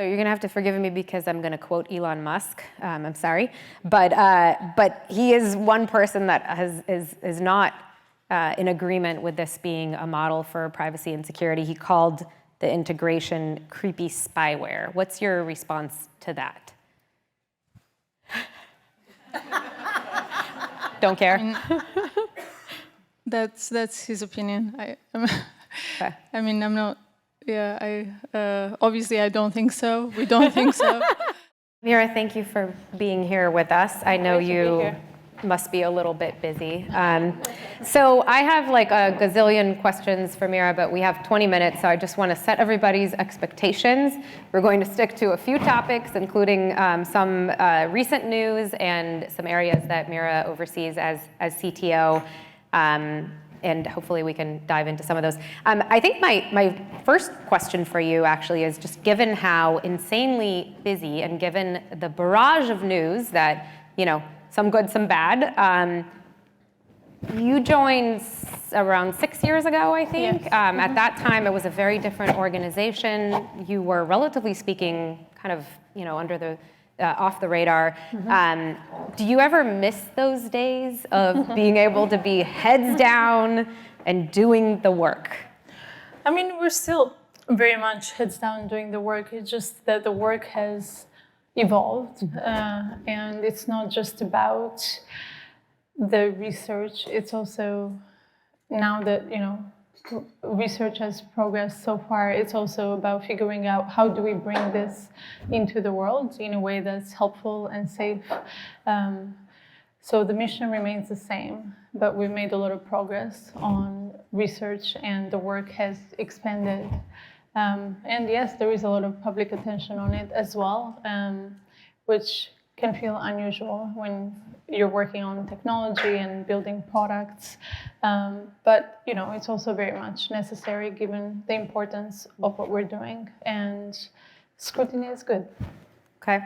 So you're going to have to forgive me because I'm going to quote Elon Musk. I'm sorry. But he is one person that is not in agreement with this being a model for privacy and security. He called the integration creepy spyware. What's your response to that? Don't care? That's his opinion. Okay. I mean, I'm not... Yeah, obviously I don't think so. We don't think so. Mira, thank you for being here with us. I know you must be a little bit busy. So I have like a gazillion questions for Mira, but we have 20 minutes, so I just want to set everybody's expectations. We're going to stick to a few topics, including some recent news and some areas that Mira oversees as CTO. And hopefully we can dive into some of those. I think my first question for you actually is just given how insanely busy and given the barrage of news that, you know, some good, some bad, you joined around 6 years ago, I think. Yes. At that time, it was a very different organization. You were, relatively speaking, kind of, you know, under the off the radar. Do you ever miss those days of being able to be heads down and doing the work? I mean, we're still very much heads down doing the work. It's just that the work has evolved, and it's not just about the research. It's also, now that, you know, research has progressed so far, it's also about figuring out how do we bring this into the world in a way that's helpful and safe. So the mission remains the same, but we've made a lot of progress on research and the work has expanded. And yes, there is a lot of public attention on it as well, which can feel unusual when you're working on technology and building products. But, you know, it's also very much necessary given the importance of what we're doing, and scrutiny is good. Okay.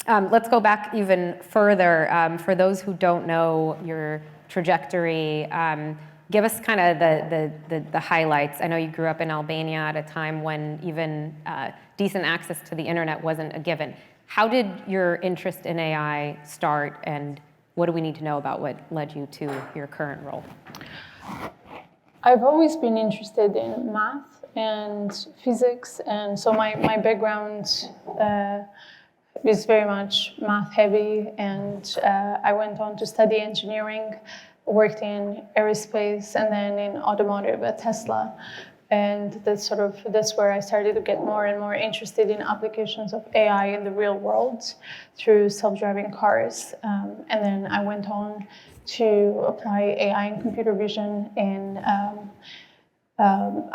Let's go back even further. For those who don't know your trajectory, give us kind of the highlights. I know you grew up in Albania at a time when even decent access to the internet wasn't a given. How did your interest in AI start, and what do we need to know about what led you to your current role? I've always been interested in math and physics, and so my background is very much math heavy, and I went on to study engineering, worked in aerospace, and then in automotive at Tesla. And that's where I started to get more and more interested in applications of AI in the real world through self-driving cars. And then I went on to apply AI and computer vision in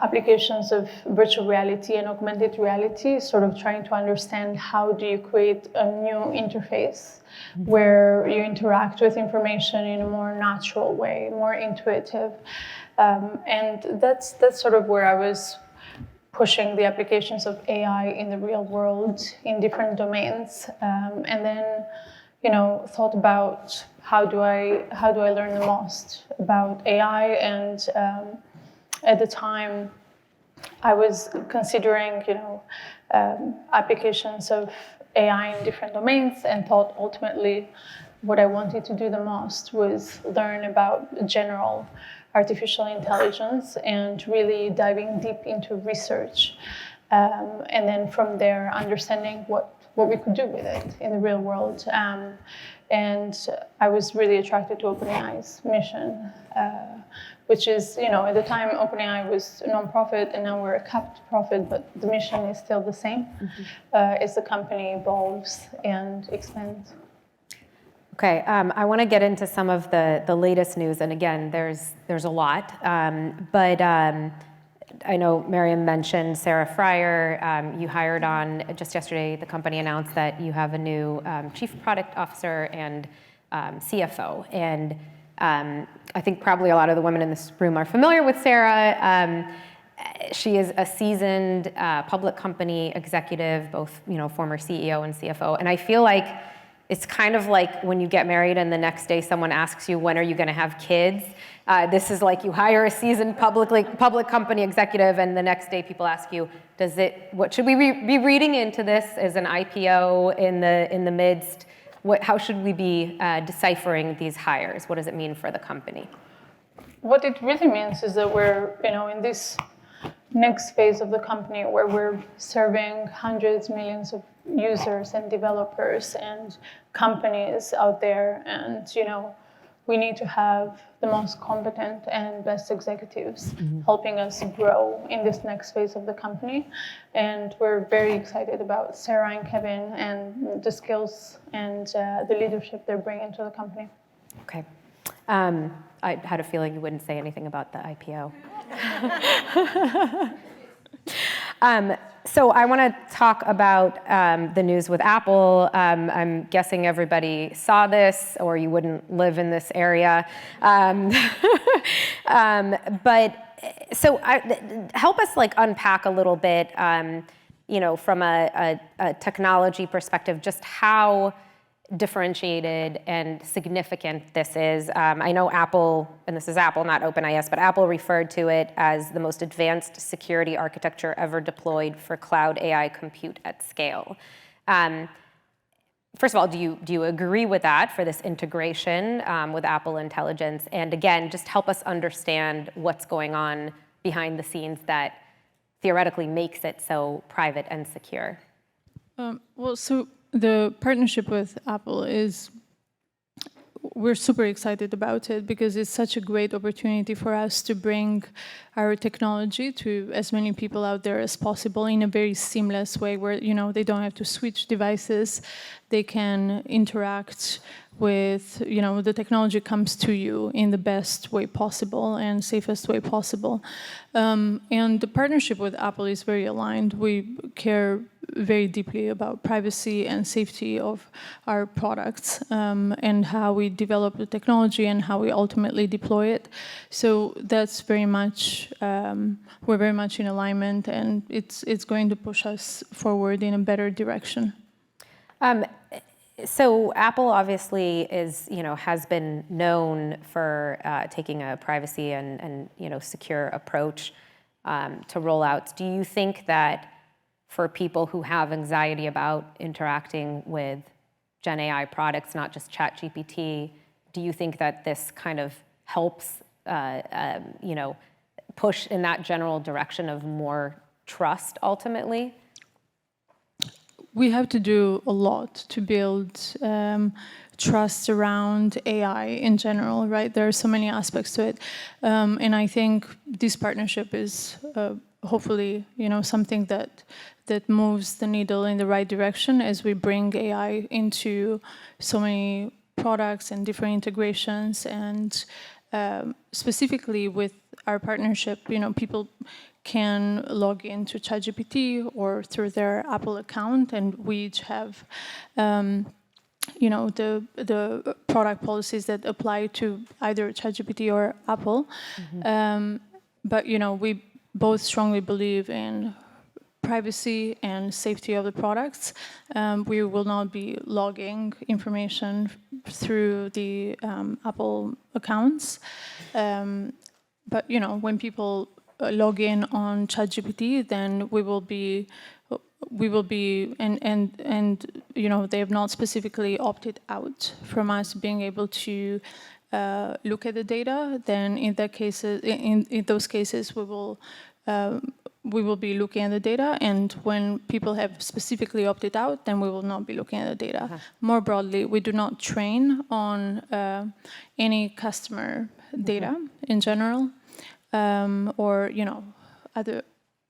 applications of virtual reality and augmented reality, sort of trying to understand how do you create a new interface where you interact with information in a more natural way, more intuitive. And that's sort of where I was pushing the applications of AI in the real world in different domains. And then, you know, thought about how do I learn the most about AI, and at the time, I was considering, you know, applications of AI in different domains, and thought ultimately what I wanted to do the most was learn about general artificial intelligence and really diving deep into research. And then from there, understanding what we could do with it in the real world. And I was really attracted to OpenAI's mission, which is, you know, at the time, OpenAI was a nonprofit, and now we're a capped profit, but the mission is still the same as the company evolves and expands. Okay, I want to get into some of the latest news, and again, there's a lot, but I know Miriam mentioned Sarah Fryer. You hired on just yesterday. The company announced that you have a new chief product officer and CFO, and I think probably a lot of the women in this room are familiar with Sarah. She is a seasoned public company executive, both, you know, former CEO and CFO, and I feel like it's kind of like when you get married and the next day someone asks you, when are you going to have kids? This is like you hire a seasoned public company executive, and the next day people ask you, what should we be reading into this as an IPO in the midst? How should we be deciphering these hires? What does it mean for the company? What it really means is that we're, in this next phase of the company where we're serving hundreds, millions of users and developers and companies out there, and we need to have the most competent and best executives helping us grow in this next phase of the company. And we're very excited about Sarah and Kevin and the skills and the leadership they're bringing to the company. Okay. I had a feeling you wouldn't say anything about the IPO. So I want to talk about the news with Apple. I'm guessing everybody saw this, or you wouldn't live in this area. But so help us unpack a little bit, from a technology perspective, just how differentiated and significant this is. I know Apple, and this is Apple, not OpenAI, but Apple referred to it as the most advanced security architecture ever deployed for cloud AI compute at scale. First of all, do you agree with that for this integration with Apple Intelligence? And again, just help us understand what's going on behind the scenes that theoretically makes it so private and secure. So the partnership with Apple we're super excited about it because it's such a great opportunity for us to bring our technology to as many people out there as possible in a very seamless way where, they don't have to switch devices. They can interact with, the technology comes to you in the best way possible and safest way possible. And the partnership with Apple is very aligned. We care very deeply about privacy and safety of our products and how we develop the technology and how we ultimately deploy it. So that's very much, we're very much in alignment, and it's going to push us forward in a better direction. So Apple obviously has been known for taking a privacy and secure approach to rollouts. Do you think that for people who have anxiety about interacting with Gen AI products, not just ChatGPT, do you think that this kind of helps push in that general direction of more trust ultimately? We have to do a lot to build trust around AI in general, right? There are so many aspects to it. And I think this partnership is hopefully, something that moves the needle in the right direction as we bring AI into so many products and different integrations. And specifically with our partnership, people can log into ChatGPT or through their Apple account, and we each have, the product policies that apply to either ChatGPT or Apple. But we both strongly believe in privacy and safety of the products. We will not be logging information through the Apple accounts. But when people log in on ChatGPT, then we will be and they have not specifically opted out from us being able to look at the data. Then in those cases we will be looking at the data, and when people have specifically opted out, then we will not be looking at the data. More broadly, we do not train on any customer data in general. Or other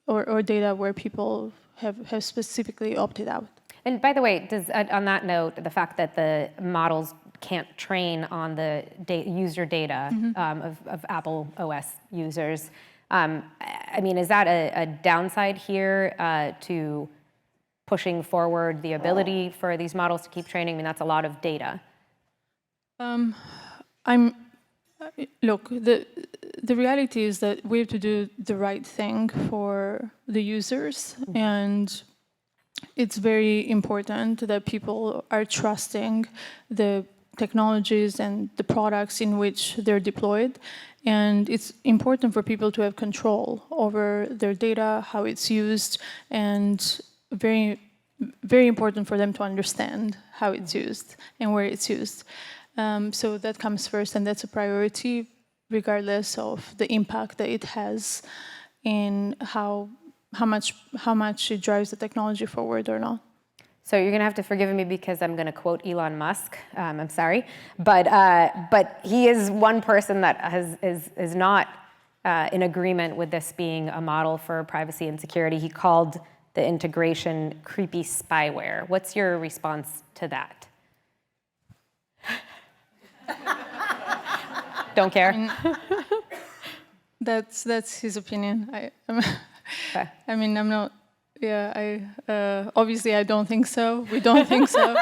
or data where people have specifically opted out. And by the way, on that note, the fact that the models can't train on the user data of Apple OS users, is that a downside here to pushing forward the ability for these models to keep training? That's a lot of data. Look, the reality is that we have to do the right thing for the users, and it's very important that people are trusting the technologies and the products in which they're deployed. And it's important for people to have control over their data, how it's used, and very, very important for them to understand how it's used and where it's used. So that comes first, and that's a priority, regardless of the impact that it has in how much it drives the technology forward or not. So you're going to have to forgive me because I'm going to quote Elon Musk. I'm sorry, but he is one person that is not in agreement with this being a model for privacy and security. He called the integration creepy spyware. What's your response to that? Don't care. That's his opinion. Okay. I mean, I'm not. Yeah, obviously I don't think so. We don't think so,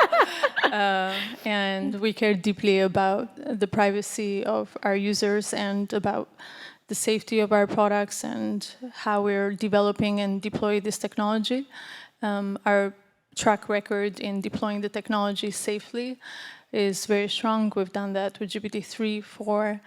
and we care deeply about the privacy of our users and about the safety of our products and how we're developing and deploying this technology. Our track record in deploying the technology safely is very strong. We've done that with GPT-3, 4.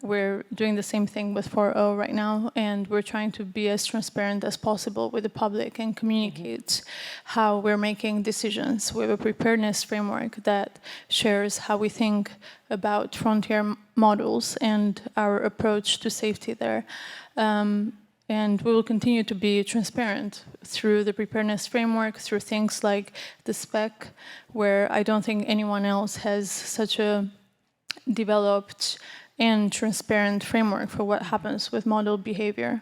We're doing the same thing with 4.0 right now, and we're trying to be as transparent as possible with the public and communicate how we're making decisions. We have a preparedness framework that shares how we think about frontier models and our approach to safety there. And we will continue to be transparent through the preparedness framework, through things like the spec, where I don't think anyone else has such a developed and transparent framework for what happens with model behavior.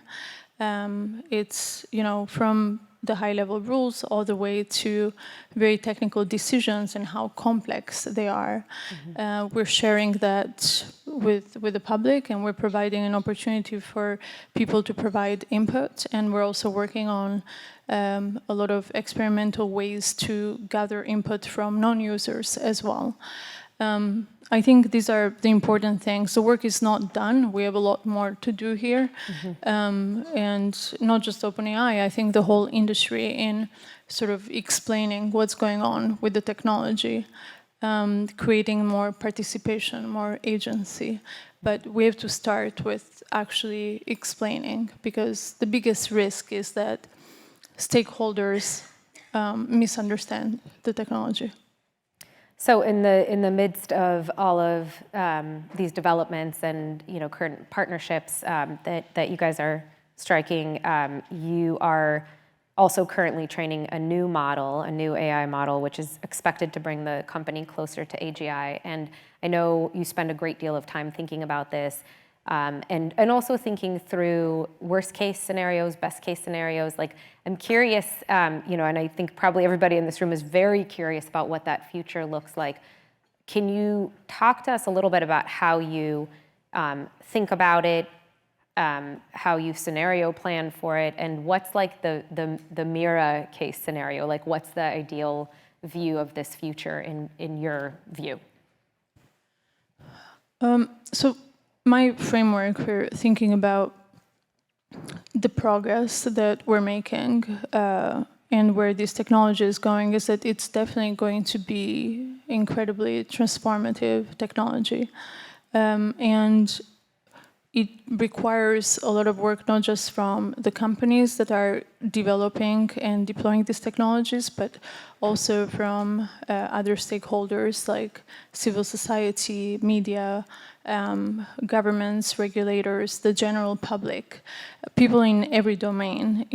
It's, from the high-level rules all the way to very technical decisions and how complex they are. We're sharing that with the public, and we're providing an opportunity for people to provide input. And we're also working on a lot of experimental ways to gather input from non-users as well. I think these are the important things. The work is not done. We have a lot more to do here. And not just OpenAI, I think the whole industry in sort of explaining what's going on with the technology, creating more participation, more agency. But we have to start with actually explaining, because the biggest risk is that stakeholders misunderstand the technology. So in the midst of all of these developments and current partnerships that you guys are striking, you are also currently training a new model, a new AI model, which is expected to bring the company closer to AGI. And I know you spend a great deal of time thinking about this, and also thinking through worst case scenarios, best case scenarios. Like, I'm curious, and I think probably everybody in this room is very curious about what that future looks like. Can you talk to us a little bit about how you think about it, how you scenario plan for it, and what's like the Mira case scenario? Like, what's the ideal view of this future in your view? So my framework for thinking about the progress that we're making and where this technology is going is that it's definitely going to be incredibly transformative technology. And it requires a lot of work, not just from the companies that are developing and deploying these technologies, but also from other stakeholders like civil society, media, governments, regulators, the general public, people in every domain.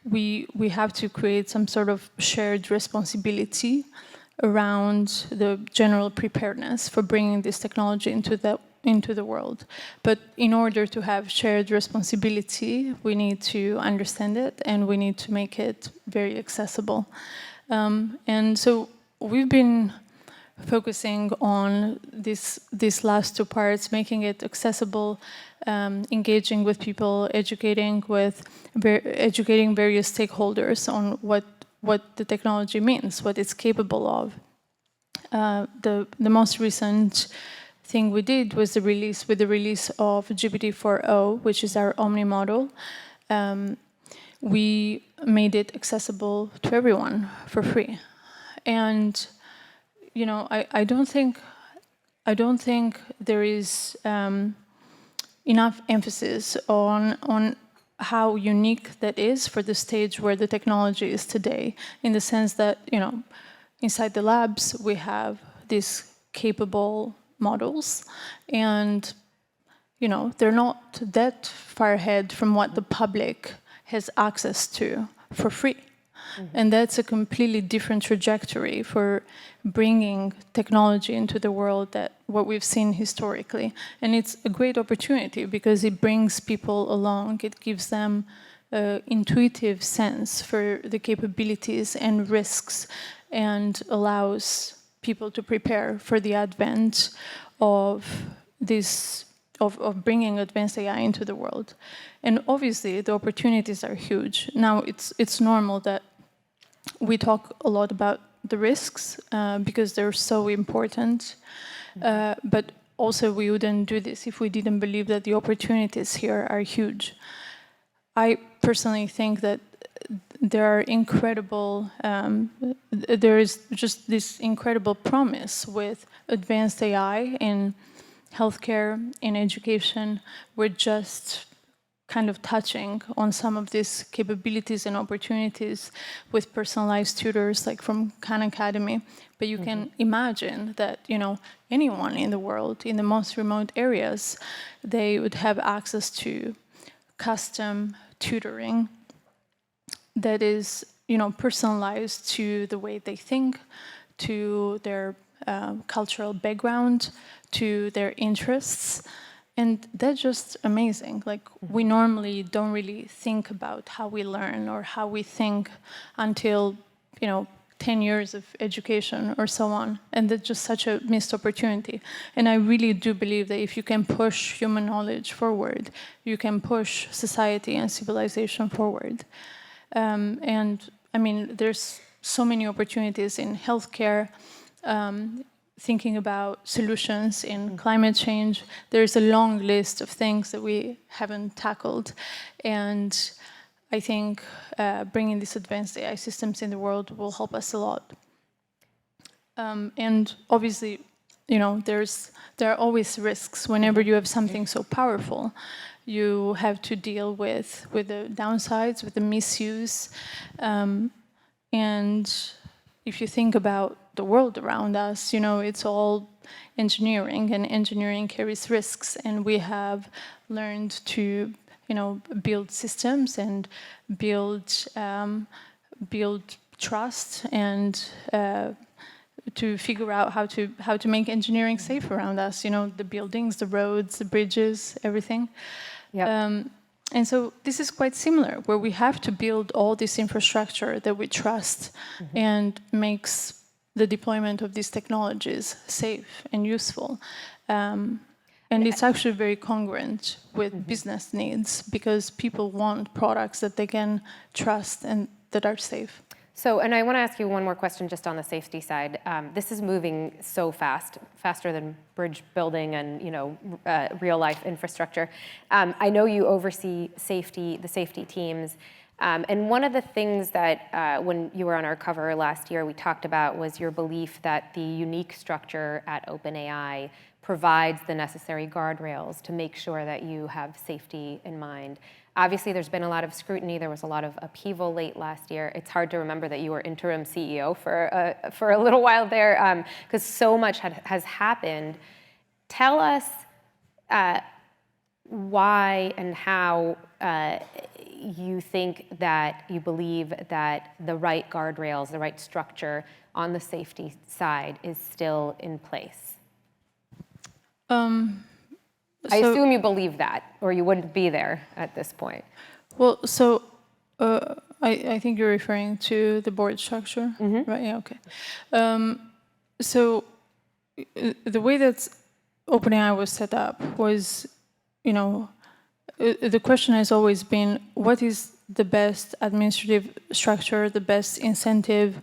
We have to create some sort of shared responsibility around the general preparedness for bringing this technology into the world. But in order to have shared responsibility, we need to understand it, and we need to make it very accessible. And so we've been focusing on these last two parts, making it accessible, engaging with people, educating various stakeholders on what the technology means, what it's capable of. The most recent thing we did was the release of GPT-4.0, which is our Omni model. we made it accessible to everyone for free. And I don't think there is enough emphasis on how unique that is for the stage where the technology is today, in the sense that, inside the labs, we have these capable models, and, they're not that far ahead from what the public has access to for free. And that's a completely different trajectory for bringing technology into the world that what we've seen historically. And it's a great opportunity because it brings people along. It gives them an intuitive sense for the capabilities and risks, and allows people to prepare for the advent of bringing advanced AI into the world. And obviously, the opportunities are huge. Now, it's normal that we talk a lot about the risks because they're so important. But also, we wouldn't do this if we didn't believe that the opportunities here are huge. I personally think that there are incredible, there is just this incredible promise with advanced AI in healthcare, in education. We're just kind of touching on some of these capabilities and opportunities with personalized tutors, like from Khan Academy. But you can imagine that, anyone in the world, in the most remote areas, they would have access to custom tutoring that is, personalized to the way they think, to their cultural background, to their interests. And that's just amazing. Like, we normally don't really think about how we learn or how we think until, 10 years of education or so on. And that's just such a missed opportunity. And I really do believe that if you can push human knowledge forward, you can push society and civilization forward. And I mean, there's so many opportunities in healthcare, thinking about solutions in climate change. There's a long list of things that we haven't tackled. And I think bringing these advanced AI systems in the world will help us a lot. And obviously, there are always risks. Whenever you have something so powerful, you have to deal with the downsides, with the misuse. And if you think about the world around us, it's all engineering, and engineering carries risks. And we have learned to, build systems and build trust, and to figure out how to make engineering safe around us. The buildings, the roads, the bridges, everything. Yep. And so this is quite similar, where we have to build all this infrastructure that we trust and makes the deployment of these technologies safe and useful. And it's actually very congruent with business needs, because people want products that they can trust and that are safe. So, and I want to ask you one more question just on the safety side. This is moving so fast, faster than bridge building and real life infrastructure. I know you oversee the safety teams. And one of the things that when you were on our cover last year, we talked about was your belief that the unique structure at OpenAI provides the necessary guardrails to make sure that you have safety in mind. Obviously, there's been a lot of scrutiny. There was a lot of upheaval late last year. It's hard to remember that you were interim CEO for a little while there, because so much has happened. Tell us why and how you think that you believe that the right guardrails, the right structure on the safety side is still in place. I assume you believe that, or you wouldn't be there at this point. Well, so I think you're referring to the board structure, right? Yeah, okay. So the way that OpenAI was set up was, the question has always been, what is the best administrative structure, the best incentive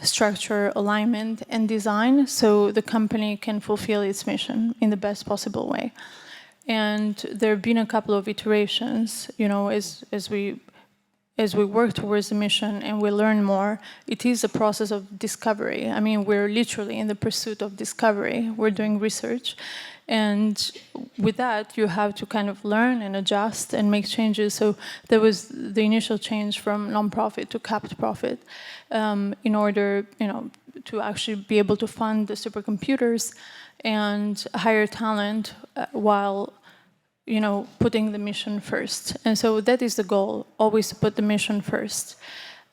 structure, alignment, and design so the company can fulfill its mission in the best possible way? And there have been a couple of iterations, as we as we work towards the mission and we learn more, it is a process of discovery. I mean, we're literally in the pursuit of discovery. We're doing research. And with that, you have to kind of learn and adjust and make changes. So there was the initial change from nonprofit to capped profit in order, to actually be able to fund the supercomputers and hire talent while putting the mission first. And so that is the goal, always to put the mission first.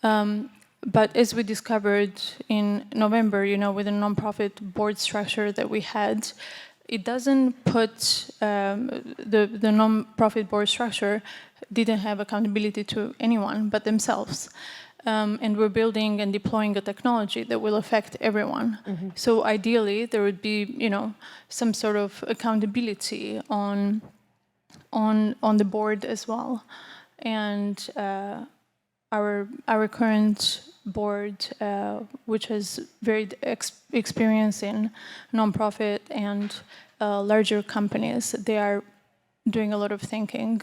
But as we discovered in November, with the nonprofit board structure that we had, it doesn't put, the nonprofit board structure didn't have accountability to anyone but themselves. And we're building and deploying a technology that will affect everyone. Mm-hmm. So ideally, there would be, some sort of accountability on the board as well. And our current board, which has very experience in nonprofit and larger companies, they are doing a lot of thinking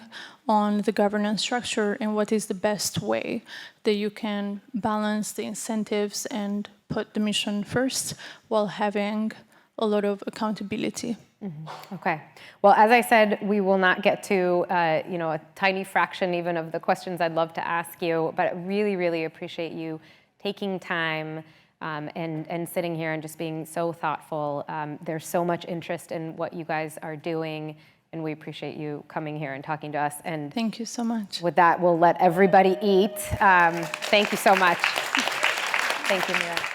on the governance structure and what is the best way that you can balance the incentives and put the mission first while having a lot of accountability. Mm-hmm. Okay. Well, as I said, we will not get to a tiny fraction even of the questions I'd love to ask you, but I really, really appreciate you taking time and sitting here and just being so thoughtful. There's so much interest in what you guys are doing, and we appreciate you coming here and talking to us. And thank you so much. With that, we'll let everybody eat. Thank you so much. Thank you, Mira.